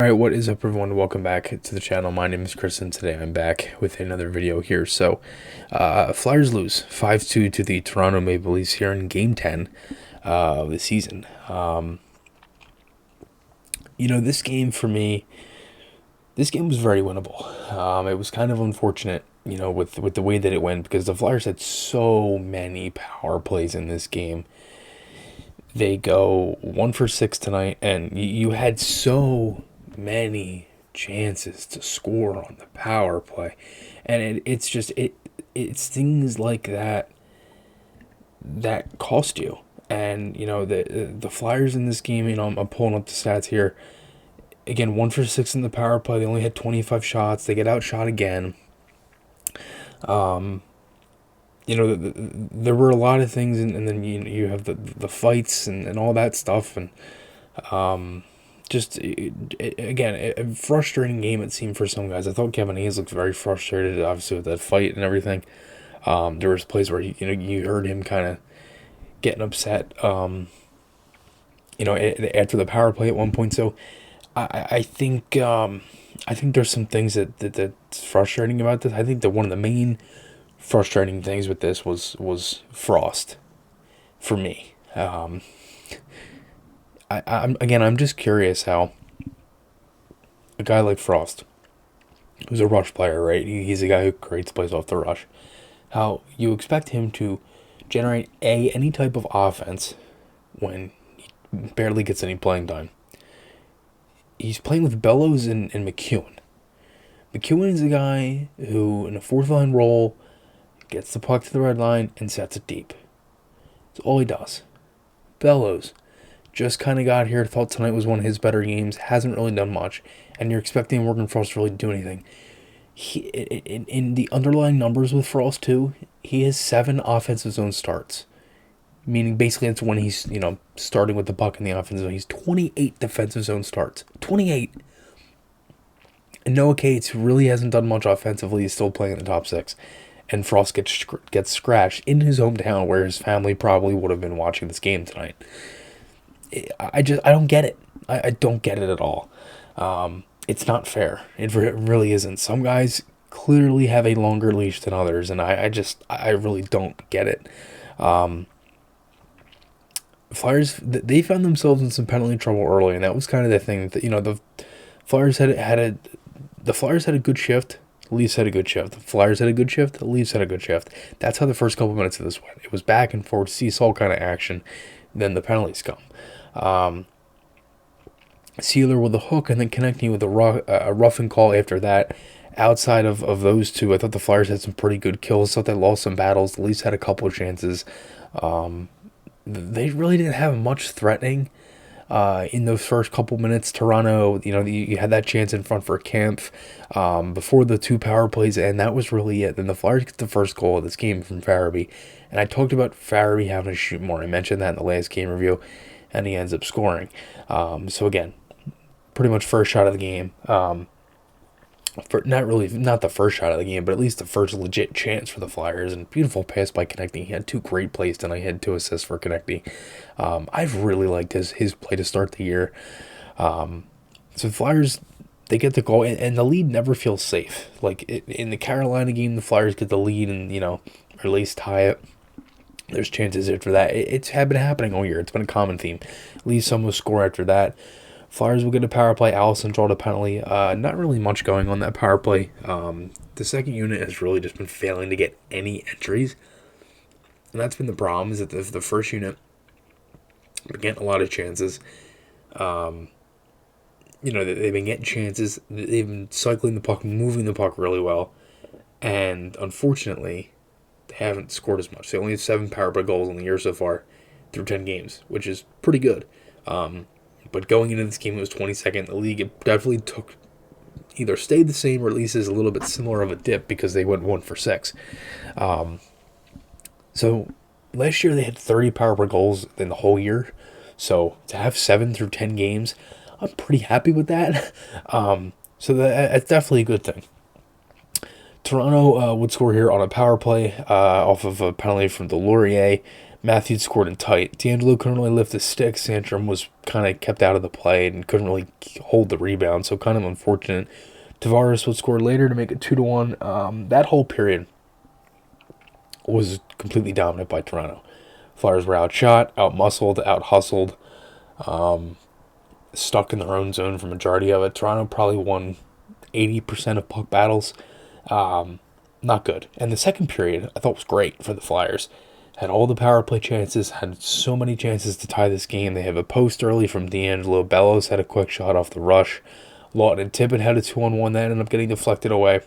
Alright, what is up everyone? Welcome back to the channel. My name is Chris and today I'm back with another video here. So, Flyers lose 5-2 to the Toronto Maple Leafs here in Game 10 of the season. This game for me, this game was very winnable. It was kind of unfortunate, with the way that it went because the Flyers had so many power plays in this game. They go 1 for 6 tonight, and you had so many chances to score on the power play, and it's things like that cost you. And the Flyers in this game, I'm pulling up the stats here again. 1 for 6 in the power play. They only had 25 shots. They get outshot again. There were a lot of things, and then you have the fights and all that stuff, and again, a frustrating game it seemed for some guys. I thought Kevin Hayes looked very frustrated, obviously, with that fight and everything. There was plays where you heard him kind of getting upset, after the power play at one point. So I think there's some things that's frustrating about this. I think that one of the main frustrating things with this was Frost for me. I'm just curious how a guy like Frost, who's a rush player, right? He's a guy who creates plays off the rush. How you expect him to generate any type of offense when he barely gets any playing time. He's playing with Bellows and McEwen. McEwen is a guy who, in a fourth line role, gets the puck to the red line and sets it deep. That's all he does. Bellows just kind of got here, thought tonight was one of his better games, hasn't really done much, and you're expecting Morgan Frost to really do anything. In the underlying numbers with Frost too, he has 7 offensive zone starts. Meaning basically it's when he's, starting with the puck in the offensive zone. He's 28 defensive zone starts. 28! And Noah Cates really hasn't done much offensively. He's still playing in the top 6. And Frost gets scratched in his hometown where his family probably would have been watching this game tonight. I don't get it. I don't get it at all. It's not fair. It really isn't. Some guys clearly have a longer leash than others, and I really don't get it. Flyers, they found themselves in some penalty trouble early, and that was kind of the thing. That the Flyers had a good shift. The Leafs had a good shift. The Flyers had a good shift. The Leafs had a good shift. That's how the first couple minutes of this went. It was back and forth, seesaw kind of action. Then the penalties come. Sealer with a hook and then connecting with a roughing call after that. Outside of those two, I thought the Flyers had some pretty good kills. I thought they lost some battles. The Leafs had a couple of chances. They really didn't have much threatening in those first couple minutes. Toronto, you had that chance in front for Kempf before the 2 power plays, and that was really it. Then the Flyers get the first goal of this game from Farabee, and I talked about Farabee having to shoot more. I mentioned that in the last game review, and he ends up scoring. So again, pretty much first shot of the game. Not the first shot of the game, but at least the first legit chance for the Flyers, and beautiful pass by Connecting. He had 2 great plays tonight. He had 2 assists for Connecting. I've really liked his play to start the year. So the Flyers, they get the goal, and the lead never feels safe. Like in the Carolina game, the Flyers get the lead and or at least tie it. There's chances after that. It's been happening all year. It's been a common theme. Leave someone score after that. Flyers will get a power play. Allison drawed a penalty. Not really much going on that power play. The second unit has really just been failing to get any entries. And that's been the problem, is that the first unit been getting a lot of chances. They've been getting chances. They've been cycling the puck, moving the puck really well. And unfortunately, they haven't scored as much. They only have 7 power play goals in the year so far through 10 games, which is pretty good. But going into this game, it was 22nd. The league, it definitely either stayed the same or at least is a little bit similar of a dip because they went 1 for 6. So last year they had 30 power play goals in the whole year. So to have 7 through 10 games, I'm pretty happy with that. So that's definitely a good thing. Toronto would score here on a power play off of a penalty from Delorier. Matthews scored in tight. D'Angelo couldn't really lift his stick. Sandstrom was kind of kept out of the play and couldn't really hold the rebound, so kind of unfortunate. Tavares would score later to make it 2-1. That whole period was completely dominant by Toronto. Flyers were outshot, outmuscled, out-hustled, stuck in their own zone for majority of it. Toronto probably won 80% of puck battles. Not good. And the second period, I thought was great for the Flyers. Had all the power play chances, had so many chances to tie this game. They have a post early from D'Angelo. Bellows had a quick shot off the rush. Lawton and Tippett had a 2-on-1 that ended up getting deflected away.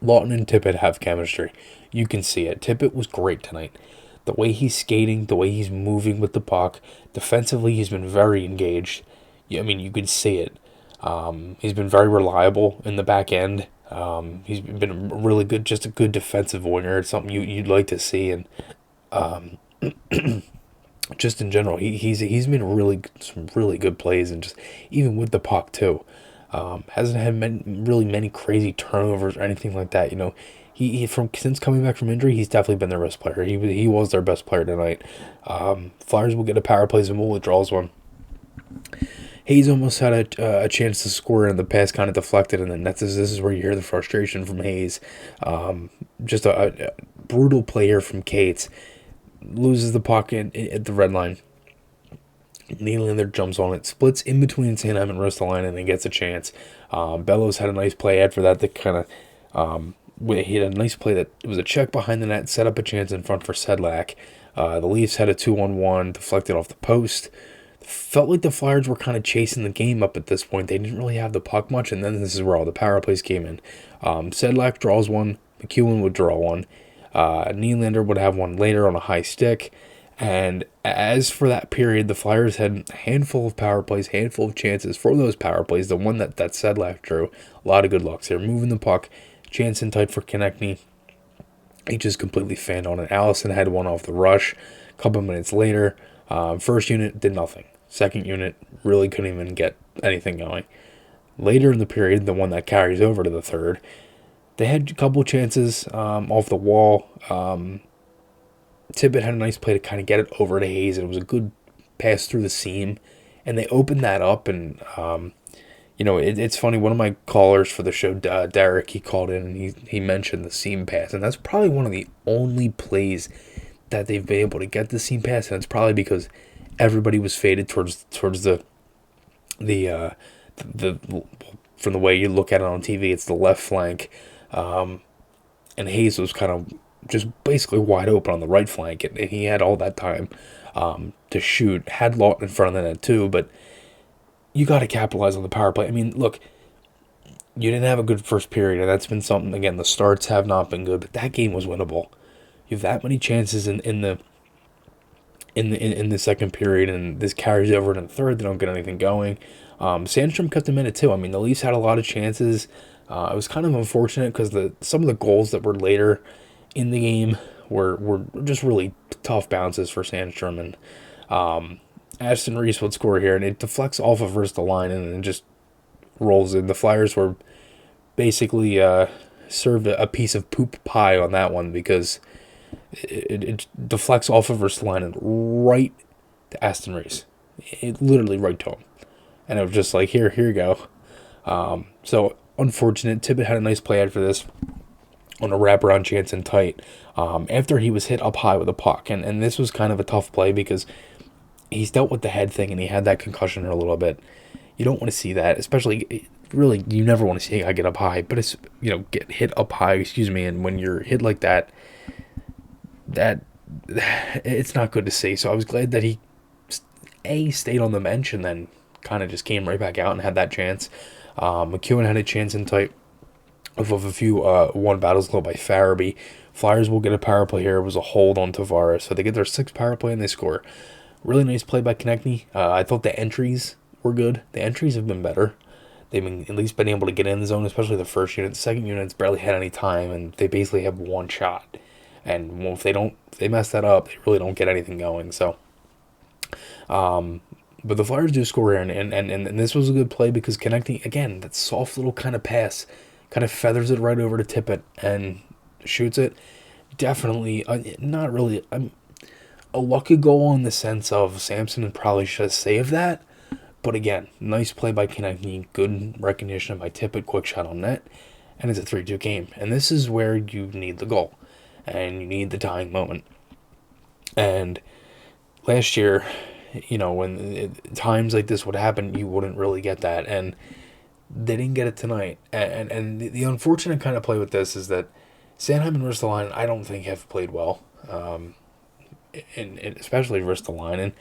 Lawton and Tippett have chemistry. You can see it. Tippett was great tonight. The way he's skating, the way he's moving with the puck. Defensively, he's been very engaged. I mean, you can see it. He's been very reliable in the back end. He's been really good, just a good defensive winger. It's something you'd like to see. And just in general, he's been some really good plays, and just even with the puck too. Hasn't had many crazy turnovers or anything like that. He since coming back from injury, he's definitely been their best player. He was their best player tonight. Flyers will get a power play. Zamula draws one. Hayes almost had a chance to score, and the pass kind of deflected, and then this is where you hear the frustration from Hayes. Just a brutal play here from Cates. Loses the puck at the red line. Nylander jumps on it, splits in between Sanheim and Ristolainen, and then gets a chance. Bellows had a nice play after that kind of... he had a nice play that it was a check behind the net, set up a chance in front for Sedlak. The Leafs had a 2-on-1, deflected off the post. Felt like the Flyers were kind of chasing the game up at this point. They didn't really have the puck much, and then this is where all the power plays came in. Sedlak draws one. McEwen would draw one. Nylander would have one later on a high stick. And as for that period, the Flyers had a handful of power plays, handful of chances for those power plays. The one that Sedlak drew, a lot of good lucks here. Moving the puck, chance in tight for Konechny. He just completely fanned on it. Allison had one off the rush. A couple minutes later, first unit did nothing. Second unit really couldn't even get anything going. Later in the period, the one that carries over to the third, they had a couple chances off the wall. Tippett had a nice play to kind of get it over to Hayes. It was a good pass through the seam, and they opened that up. And it's funny. One of my callers for the show, Derek, he called in and he mentioned the seam pass, and that's probably one of the only plays that they've been able to get the seam pass, and it's probably because everybody was faded towards the from the way you look at it on TV, it's the left flank, and Hayes was kind of just basically wide open on the right flank, and he had all that time to shoot. Had Lawton in front of the net too, but you got to capitalize on the power play. I mean, look, you didn't have a good first period, and that's been something. Again, the starts have not been good, but that game was winnable. You have that many chances in the second period, and this carries over in the third. They don't get anything going. Sandstrom kept them in it too. I mean, the Leafs had a lot of chances. It was kind of unfortunate because some of the goals that were later in the game were just really tough bounces for Sandstrom, and Aston Reese would score here, and it deflects off of Ristolainen and just rolls in. The Flyers were basically served a piece of poop pie on that one because it deflects off of Ristolainen right to Aston Reese. It literally right to him. And it was just like, here you go. So, unfortunate. Tippett had a nice play after this on a wraparound chance in tight after he was hit up high with a puck. And this was kind of a tough play because he's dealt with the head thing and he had that concussion a little bit. You don't want to see that, especially, really, you never want to see a guy get up high. But it's, get hit up high, and when you're hit like that it's not good to see. So I was glad that he stayed on the bench and then kind of just came right back out and had that chance. McEwen had a chance in tight of a few one battles low by Farabee. Flyers will get a power play here. It was a hold on Tavares, so they get their sixth power play and they score. Really nice play by Konechny. I thought the entries were good. The entries have been better. They've at least been able to get in the zone, especially the first unit. The second unit's barely had any time, and they basically have one shot. And if they mess that up, they really don't get anything going. So, but the Flyers do score here, and this was a good play because Konechny, again, that soft little kind of pass, kind of feathers it right over to Tippett and shoots it. Definitely, not really. a lucky goal in the sense of Samson probably should have saved that. But again, nice play by Konechny, good recognition by Tippett, quick shot on net, and it's a 3-2 game. And this is where you need the goal, and you need the tying moment. And last year, when times like this would happen, you wouldn't really get that, and they didn't get it tonight. And the unfortunate kind of play with this is that Sanheim and Ristolainen, I don't think have played well, and especially Ristolainen.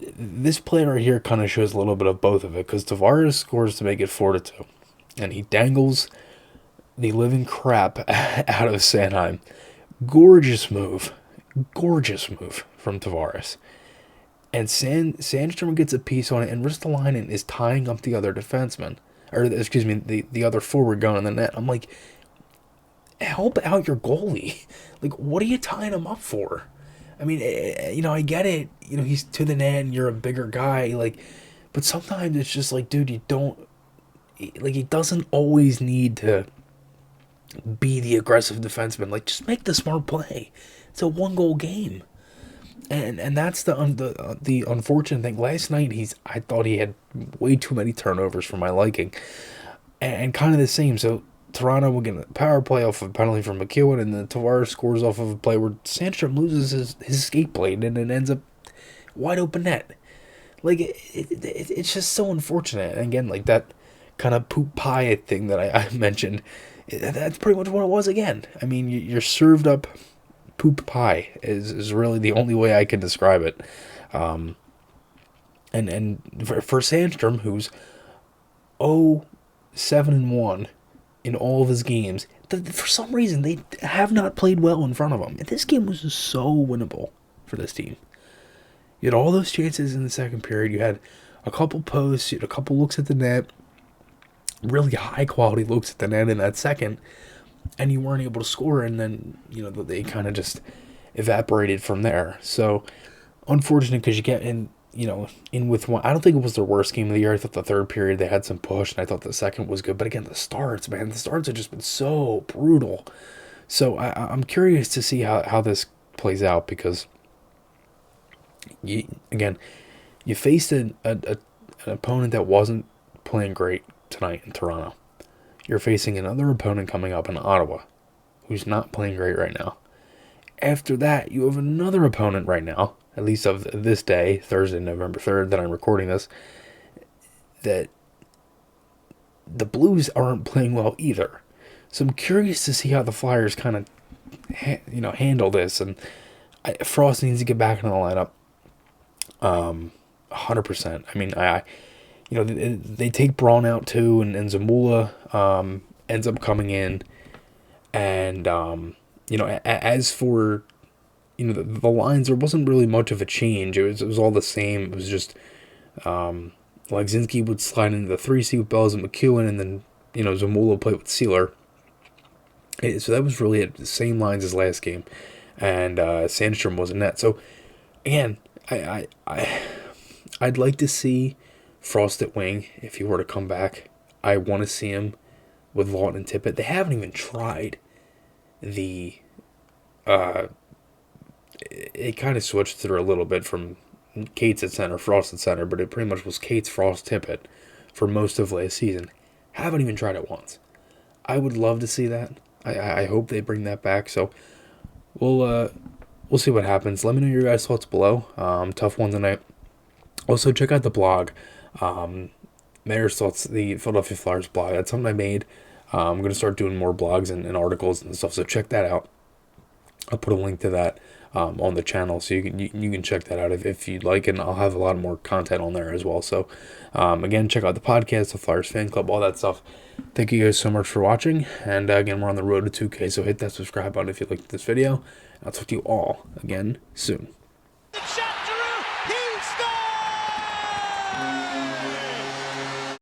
And this play right here kind of shows a little bit of both of it, because Tavares scores to make it 4-2, and he dangles the living crap out of Sanheim. Gorgeous move from Tavares. And Sandstrom gets a piece on it, and Ristolainen is tying up the other defenseman. Or, excuse me, the other forward going in the net. I'm like, help out your goalie. Like, what are you tying him up for? I mean, I get it. He's to the net, and you're a bigger guy. Like, but sometimes it's just like, dude, you don't... Like, he doesn't always need to be the aggressive defenseman. Like, just make the smart play. It's a 1-goal game. And that's the unfortunate thing. Last night, I thought he had way too many turnovers for my liking. And kind of the same. So, Toronto will get a power play off of a penalty from McEwen, and then Tavares scores off of a play where Sandstrom loses his skate blade, and it ends up wide open net. Like, it's just so unfortunate. And again, like that kind of poop pie thing that I mentioned, that's pretty much what it was again. I mean, you're served up poop pie is really the only way I can describe it. And for Sandstrom, who's 0-7-1 in all of his games, for some reason they have not played well in front of him. And this game was just so winnable for this team. You had all those chances in the second period. You had a couple posts, you had a couple looks at the net, really high quality looks at the net in that second, and you weren't able to score, and then, they kind of just evaporated from there. So, unfortunate, because you get in with one. I don't think it was their worst game of the year. I thought the third period they had some push, and I thought the second was good. But again, the starts have just been so brutal. So, I'm curious to see how this plays out, because, you faced an opponent that wasn't playing great tonight in Toronto. You're facing another opponent coming up in Ottawa, who's not playing great right now. After that, you have another opponent right now, at least of this day, Thursday, November 3rd, that I'm recording this, that the Blues aren't playing well either. So I'm curious to see how the Flyers kind of, handle this. And Frost needs to get back in the lineup, 100%. I mean, they take Braun out too, and Zamula ends up coming in. And, as for, the lines, there wasn't really much of a change. It was all the same. It was just, Legzinski would slide into the 3C with Bells and McEwen, and then, Zamula played with Sealer. So that was really it. The same lines as last game. And Sandstrom was in net. So, again, I'd like to see Frost at wing if he were to come back. I want to see him with Lawton and Tippett. They haven't even tried the it kind of switched through a little bit from Cates at center, Frost at center, but it pretty much was Cates, Frost, Tippett for most of last season. Haven't even tried it once. I would love to see that. I hope they bring that back. So we'll see what happens. Let me know your guys' thoughts below. Tough one tonight. Also, check out the blog. Maher's Thoughts, the Philadelphia Flyers blog. That's something I made. I'm going to start doing more blogs and articles and stuff, so check that out. I'll put a link to that on the channel, so you can check that out if you'd like, and I'll have a lot more content on there as well. So, again, check out the podcast, the Flyers Fan Club, all that stuff. Thank you guys so much for watching, and again, we're on the road to 2K, so hit that subscribe button if you liked this video. I'll talk to you all again soon.